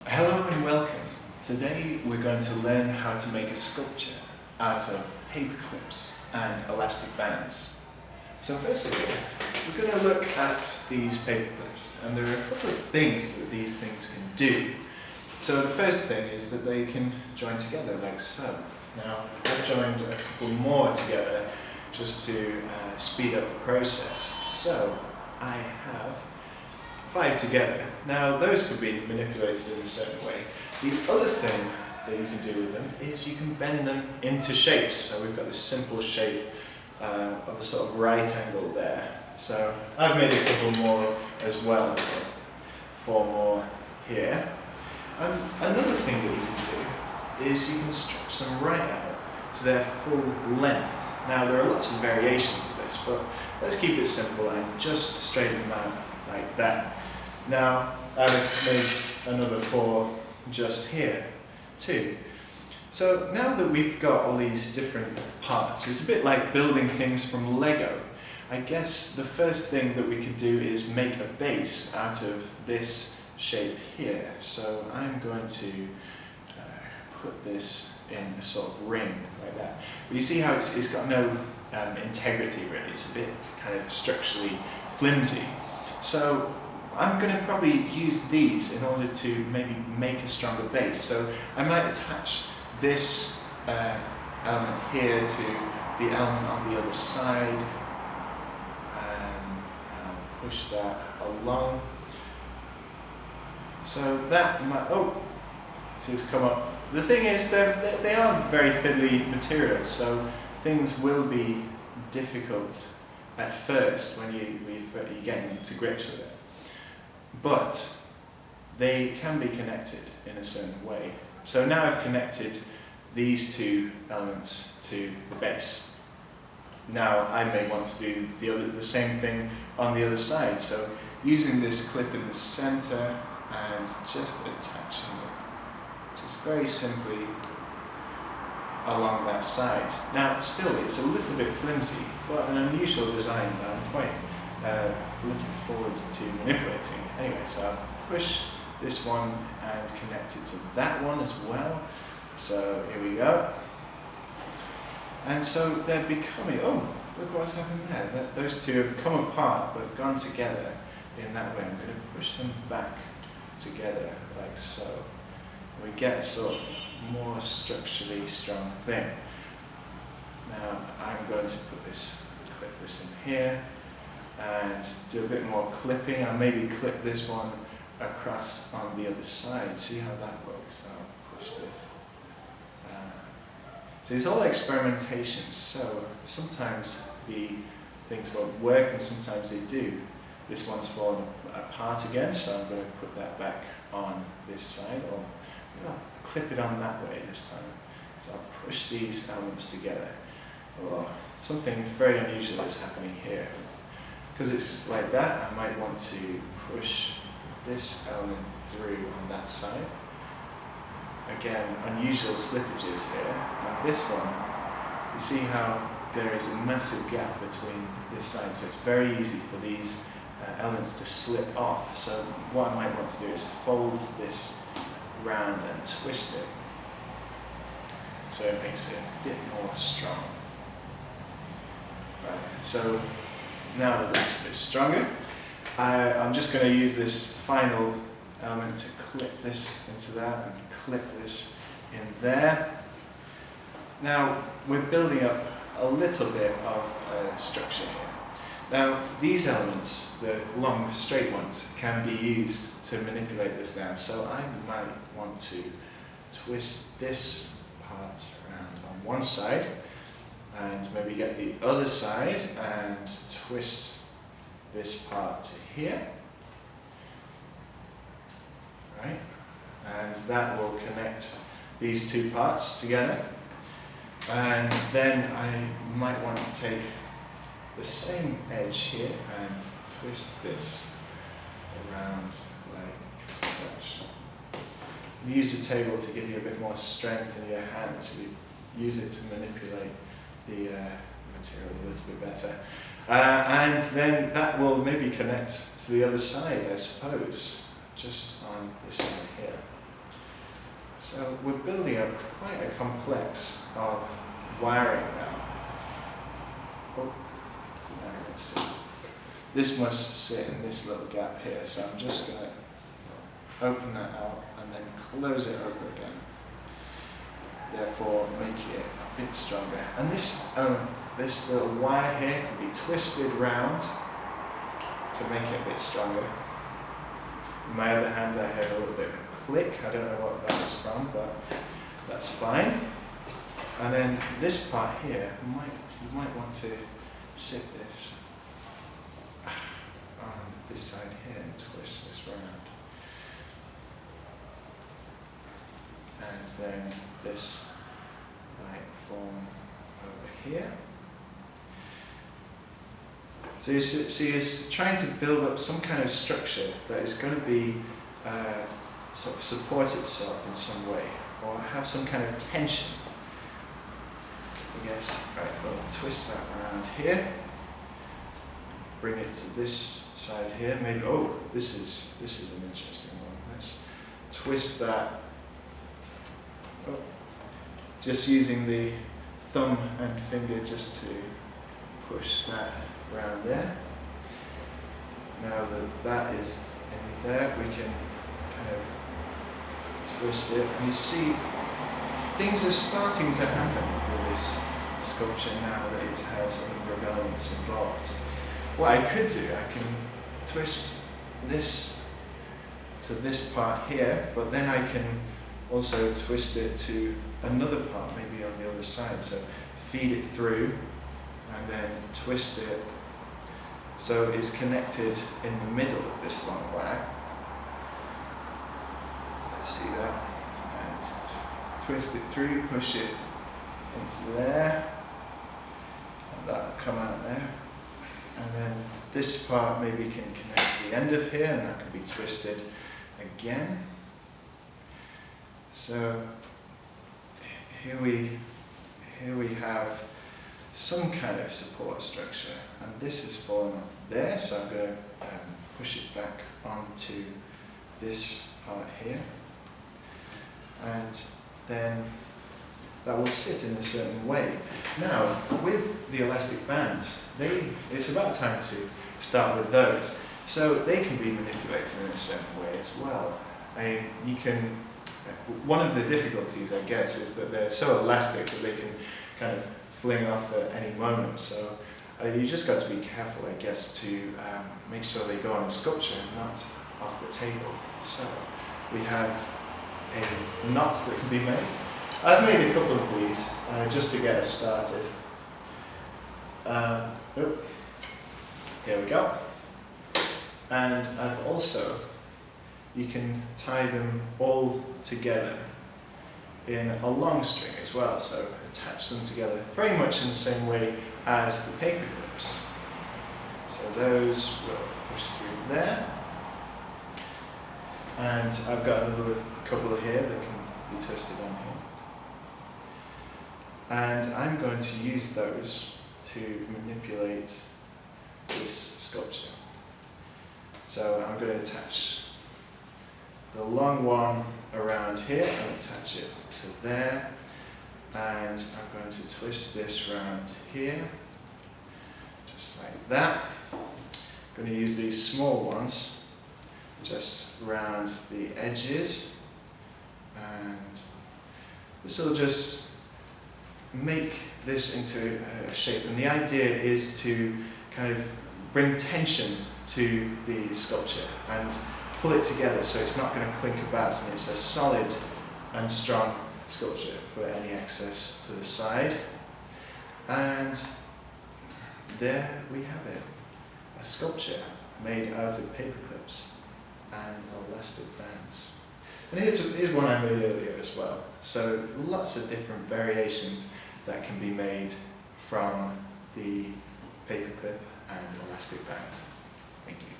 Hello and welcome. Today we're going to learn how to make a sculpture out of paper clips and elastic bands. So first of all, we're going to look at these paper clips, and there are a couple of things that these things can do. So the first thing is that they can join together like so. Now I've joined a couple more together just to speed up the process. So I have 5 together. Now those could be manipulated in a certain way. The other thing that you can do with them is you can bend them into shapes. So we've got this simple shape of a sort of right angle there. So I've made a couple more as well, 4 more here. Another thing that you can do is you can stretch them right out to their full length. Now there are lots of variations of this, but let's keep it simple and just straighten them out like that. Now I've made another 4 just here too. So now that we've got all these different parts, it's a bit like building things from Lego. I guess the first thing that we could do is make a base out of this shape here. So I'm going to put this in a sort of ring like that. But you see how it's got no integrity really. It's a bit kind of structurally flimsy. So I'm going to probably use these in order to maybe make a stronger base. So I might attach this element here to the element on the other side, and I'll push that along. So that might, it's come up. The thing is, they are very fiddly materials, so things will be difficult at first when you get into grips with it. But they can be connected in a certain way. So now I've connected these 2 elements to the base. Now I may want to do the same thing on the other side. So using this clip in the center and just attaching it, just very simply along that side. Now still it's a little bit flimsy, but an unusual design that I'm quite looking forward to manipulating. Anyway, so I'll push this one and connect it to that one as well. So here we go. And so they're becoming, look what's happened there. Those 2 have come apart but gone together in that way. I'm going to push them back together like so. We get a sort of more structurally strong thing. Now I'm going to clip this in here and do a bit more clipping. I'll maybe clip this one across on the other side. See how that works. I'll push this. So it's all experimentation. So sometimes the things won't work and sometimes they do. This one's fallen apart again, so I'm going to put that back on this side, or I'll clip it on that way this time. So I'll push these elements together. Something very unusual is happening here. Because it's like that, I might want to push this element through on that side. Again, unusual slippages here. And this one, you see how there is a massive gap between this side, so it's very easy for these elements to slip off. So what I might want to do is fold this round and twist it, so it makes it a bit more strong. Right, so now that it's a bit stronger, I'm just going to use this final element to clip this into that and clip this in there. Now we're building up a little bit of structure here. Now these elements, the long straight ones, can be used to manipulate this now. So I might want to twist this part around on one side and maybe get the other side and twist this part to here. Right? And that will connect these 2 parts together. And then I might want to take the same edge here and twist this around like such. Use the table to give you a bit more strength in your hand, so you use it to manipulate the material a little bit better. And then that will maybe connect to the other side, I suppose, just on this side here. So we're building up quite a complex of wiring now. Oh, there it is. This must sit in this little gap here, so I'm just going to open that out and then close it over again. Therefore, make it a bit stronger. And this little wire here can be twisted round to make it a bit stronger. In my other hand, I heard a little bit of a click. I don't know what that was from, but that's fine. And then this part here, you might want to sit this on this side here and twist this round. And then this might form over here. So you're trying to build up some kind of structure that is going to be sort of support itself in some way, or have some kind of tension. I guess, right, we'll twist that around here, bring it to this side here, maybe, oh, this is an interesting one. Let's twist that, oh, just using the thumb and finger just to push that around there. Now that that is in there, we can kind of twist it, and you see things are starting to happen with this sculpture now that it has a number of elements involved. What I could do, I can twist this to this part here, but then I can also twist it to another part, maybe on the other side. So feed it through and then twist it so it's connected in the middle of this long wire. So let's see that. And twist it through, push it into there, and that'll come out there. And then this part maybe can connect to the end of here, and that can be twisted again. So here we have some kind of support structure, and this has fallen off there, so I'm going to push it back onto this part here, and then that will sit in a certain way. Now, with the elastic bands, it's about time to start with those. So they can be manipulated in a certain way as well. One of the difficulties, I guess, is that they're so elastic that they can kind of fling off at any moment. So you just got to be careful, I guess, to make sure they go on a sculpture and not off the table. So we have a knot that can be made. I've made a couple of these just to get us started. Here we go. And I've also, you can tie them all together in a long string as well, so attach them together very much in the same way as the paper clips. So those will push through there. And I've got another couple here that can be twisted on here. And I'm going to use those to manipulate this sculpture. So I'm going to attach the long one around here and attach it to there. And I'm going to twist this around here, just like that. I'm going to use these small ones just around the edges. And this will just make this into a shape, and the idea is to kind of bring tension to the sculpture and pull it together so it's not going to clink about, and it's a solid and strong sculpture. Put any excess to the side, and there we have it, a sculpture made out of paper clips and elastic bands. And here's one I made earlier as well. So lots of different variations that can be made from the paperclip and elastic band. Thank you.